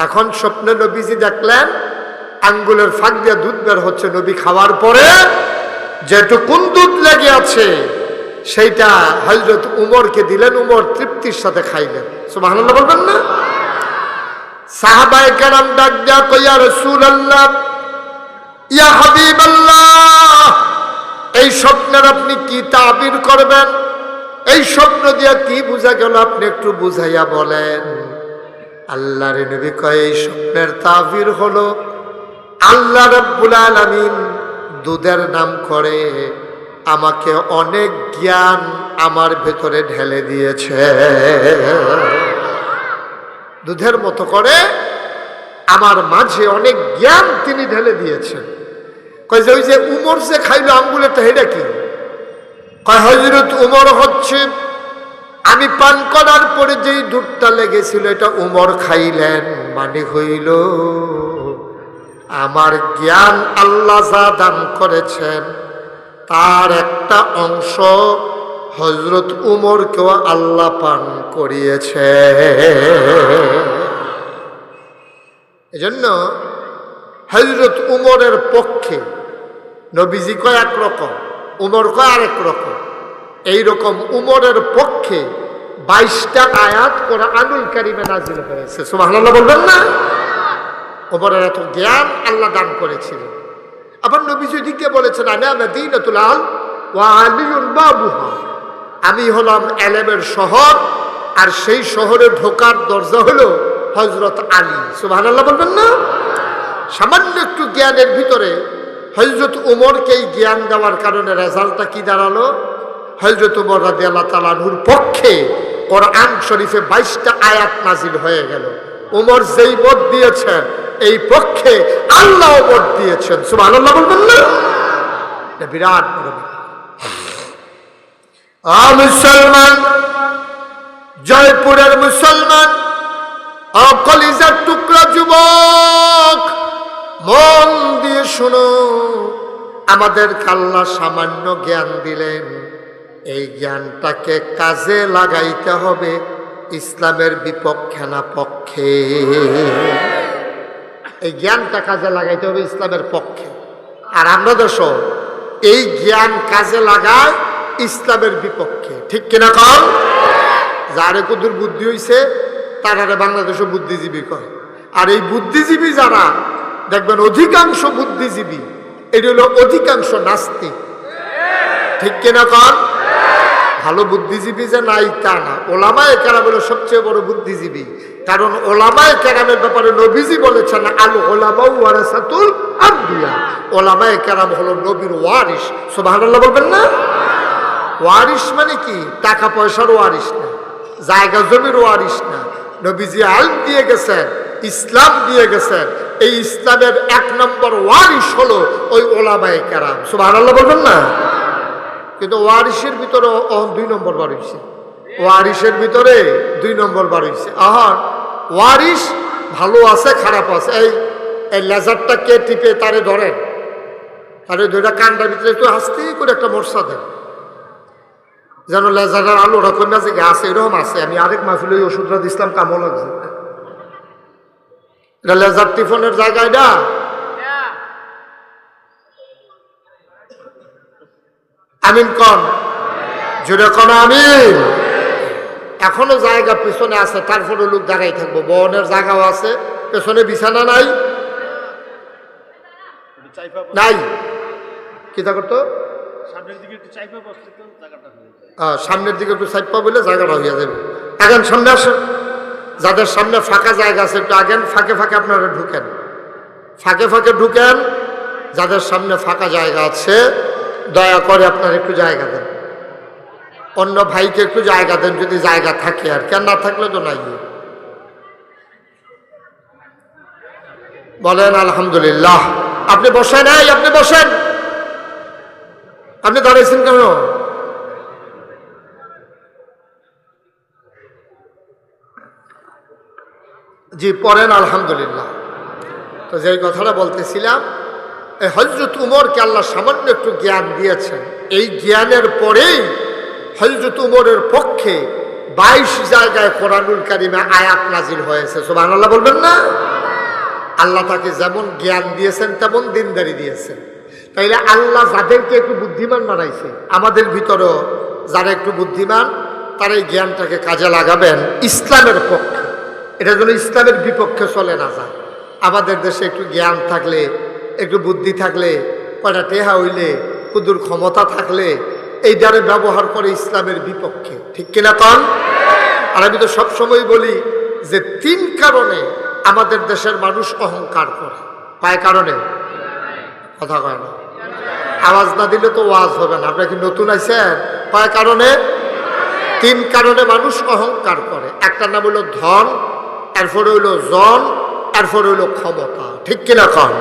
এখন স্বপ্নে নবীজি দেখলেন আঙ্গুলের ফাঁক দিয়ে দুধ বের হচ্ছে। নবী খাওয়ার পরে যেটুকুন দুধ লেগে আছে সেইটা হযরত উমরকে দিলেন। উমর তৃপ্তির সাথে খাইলেন। সুবহানাল্লাহ বলবেন না? সাহাবায়ে কেরাম ডাক দিয়া কই, ইয়া রাসূলুল্লাহ, ইয়া হাবিবাল্লাহ, এই স্বপ্নের আপনি কি তাবির করবেন? এই স্বপ্ন দিয়া কি বোঝা গেল আপনি একটু বুঝাইয়া বলেন। আল্লাহর নবী কয়, এই স্বপ্নের তাবির হলো আল্লাহ রাব্বুল আলামিন দুধের নাম করে আমাকে অনেক জ্ঞান আমার ভেতরে ঢেলে দিয়েছে। দুধের মতো করে আমার মাঝে অনেক জ্ঞান তিনি ঢেলে দিয়েছেন। কয় যে ওই যে উমর যে খাইলো আঙ্গুলেরটা, এটা কি? কয় হযরত উমর হচ্ছে আমি পান করার পরে যেই দুধটা লেগেছিল এটা উমর খাইলেন। মানে হইল আমার জ্ঞান আল্লাহ যা দান করেছেন তার একটা অংশ হযরত উমরকেও আল্লাহ পান করিয়েছে। এজন্য হযরত উমরের পক্ষে নবীজি কয় একরকম, উমর কয় আরেক রকম। এইরকম উমরের পক্ষে 22টা আয়াত কোরআনুল কারীমে নাযিল হয়েছে। সুবহানাল্লাহ বলবেন না? উমরের এত জ্ঞান আল্লাহ দান করেছিলেন। আবার নবীজি দিকে বলেছেন, আনা মাদিনাতুল আল ওয়া আলিয়ুন বাবুহা, আমি হলাম এলেমের শহর আর সেই শহরে ঢোকার দরজা হলো হযরত আলী। সুবহানাল্লাহ বলবেন না? সামান্য একটু জ্ঞানের ভিতরে হযরত উমরকে এই জ্ঞান দেওয়ার কারণে রেজাল্টটা কি দাঁড়ালো? হযরত উমর রাদিয়াল্লাহু তাআলা আনহুর পক্ষে কোরআন শরীফে 22টা আয়াত নাজিল হয়ে গেল। উমর যেই মত দিয়েছেন এই পক্ষে আল্লাহ মত দিয়েছেন। সুবহানাল্লাহ বলবেন না? এটা বিরাট বড় মুসলমান, জয়পুরের মুসলমান, কলিজার টুকরা যুবক, মন দিয়ে শোনো। আমাদের আল্লাহ সামান্য জ্ঞান দিলেন, এই জ্ঞানটাকে কাজে লাগাইতে হবে ইসলামের বিপক্ষে না পক্ষে। এই জ্ঞানটা কাজে লাগাইতে হবে ইসলামের পক্ষে। আর আমরা দেশ এই জ্ঞান কাজে লাগায় ইসলামের বিপক্ষে। ঠিক কিনা কন? যারে কুদুর বুদ্ধি হইছে তারারে বাংলাদেশে বুদ্ধিজীবী কয়। আর এই বুদ্ধিজীবী যারা দেখবেন অধিকাংশ বুদ্ধিজীবী এটি হলো অধিকাংশ নাস্তিক। ঠিক কিনা কন? ভালো বুদ্ধিজীবী যে নাই তা না, ওলামায়ে কেরাম হলো সবচেয়ে বড় বুদ্ধিজীবী। কারণ ওলামায়ে কেরামের ব্যাপারে নবীজি বলেছেন, আল উলামা ওয়ারাসাতুল আম্বিয়া, ওলামায়ে কেরাম হলো নবীর ওয়ারিস। সুবহানাল্লাহ বলবেন না? ওয়ারিস মানে কি? টাকা পয়সার ওয়ারিস না, জায়গা জমির ওয়ারিস না। নবীজি আইন দিয়ে গেছেন, ইসলাম দিয়ে গেছেন। এই ইসলামের 1 নম্বর ওয়ারিস হলো ওই ওলামায়ে কেরাম। সুবহানাল্লাহ বলবেন না? কিন্তু ওয়ারিসের ভিতরে 2 নম্বর বার হয়েছে। ওয়ারিসের ভিতরে 2 নম্বর বার হয়েছে। আহার ওয়ারিস ভালো আছে খারাপ আছে। এই লেজারটা কে টিপে তারে ধরেন, তারে দুইটা কান্ডার ভিতরে একটু হাসতেই করে একটা মর্ষা দেন, যেন লেজারের আলোটা কমে আছে আছে। এরকম আছে। আমি আরেক মাহফিলে ওই ওষুধটা দিছিলাম, কামও লাগছে। এটা লেজার টিফনের জায়গায় না। আমিন কন, জোরে কন আমিন। এখনো জায়গা পেছনে আছে, তারপরে লোক দাঁড়াই থাকবো। বনের জায়গাও আছে, পেছনে বিছানা নাই নাই কি তা করতো? সামনের দিকে একটু চাইপা বলে জায়গাটা হইয়া যাবে। এখন সামনে আসেন, যাদের সামনে ফাঁকা জায়গা আছে একটু আগেন, ফাঁকে ফাঁকে আপনারা ঢুকেন, ফাঁকে ফাঁকে ঢুকেন। যাদের সামনে ফাঁকা জায়গা আছে দয়া করে আপনারা একটু জায়গা দেন, অন্য ভাইকে একটু জায়গা দেন যদি জায়গা থাকে। আর কেন না থাকলে তো নাই। বলেন আলহামদুলিল্লাহ। আপনি বসেন, এই আপনি বসেন, আপনি দাঁড়িয়েছেন কেন? জি পড়েন আলহামদুলিল্লাহ। তো যেই কথাটা বলতেছিলাম, এই হযরত উমরকে আল্লাহ সামান্য একটু জ্ঞান দিয়েছেন। এই জ্ঞানের পরেই হযরত উমরের পক্ষে 22 জায়গায় কোরআনুল কারিমে আয়াত নাজিল হয়েছে। সুবহানাল্লাহ বলবেন না? আল্লাহ তাকে যেমন জ্ঞান দিয়েছেন তেমন দিনদারি দিয়েছেন। তাইলে আল্লাহ যাদেরকে একটু বুদ্ধিমান বানাইছে, আমাদের ভিতরেও যারা একটু বুদ্ধিমান তারা এই জ্ঞানটাকে কাজে লাগাবেন ইসলামের পক্ষে। এটা যেন ইসলামের বিপক্ষে চলে না যায়। আমাদের দেশে একটু জ্ঞান থাকলে, একটু বুদ্ধি থাকলে, কয়টা টেহা হইলে, কুদুর ক্ষমতা থাকলে এই দ্বারে ব্যবহার করে ইসলামের বিপক্ষে। ঠিক কিনা কন? আর আমি তো সবসময় বলি যে 3 কারণে আমাদের দেশের মানুষ অহংকার করে। কয় কারণে? কথা কয় না, আওয়াজ না দিলে তো ওয়াজ হবে না। আপনারা কি নতুন আইছেন? কয় কারণে? 3 কারণে মানুষ অহংকার করে। একটা নাম হলো ধন, এরপরে হইলো জন, এরপরে হইলো ক্ষমতা। ঠিক কিনা কন?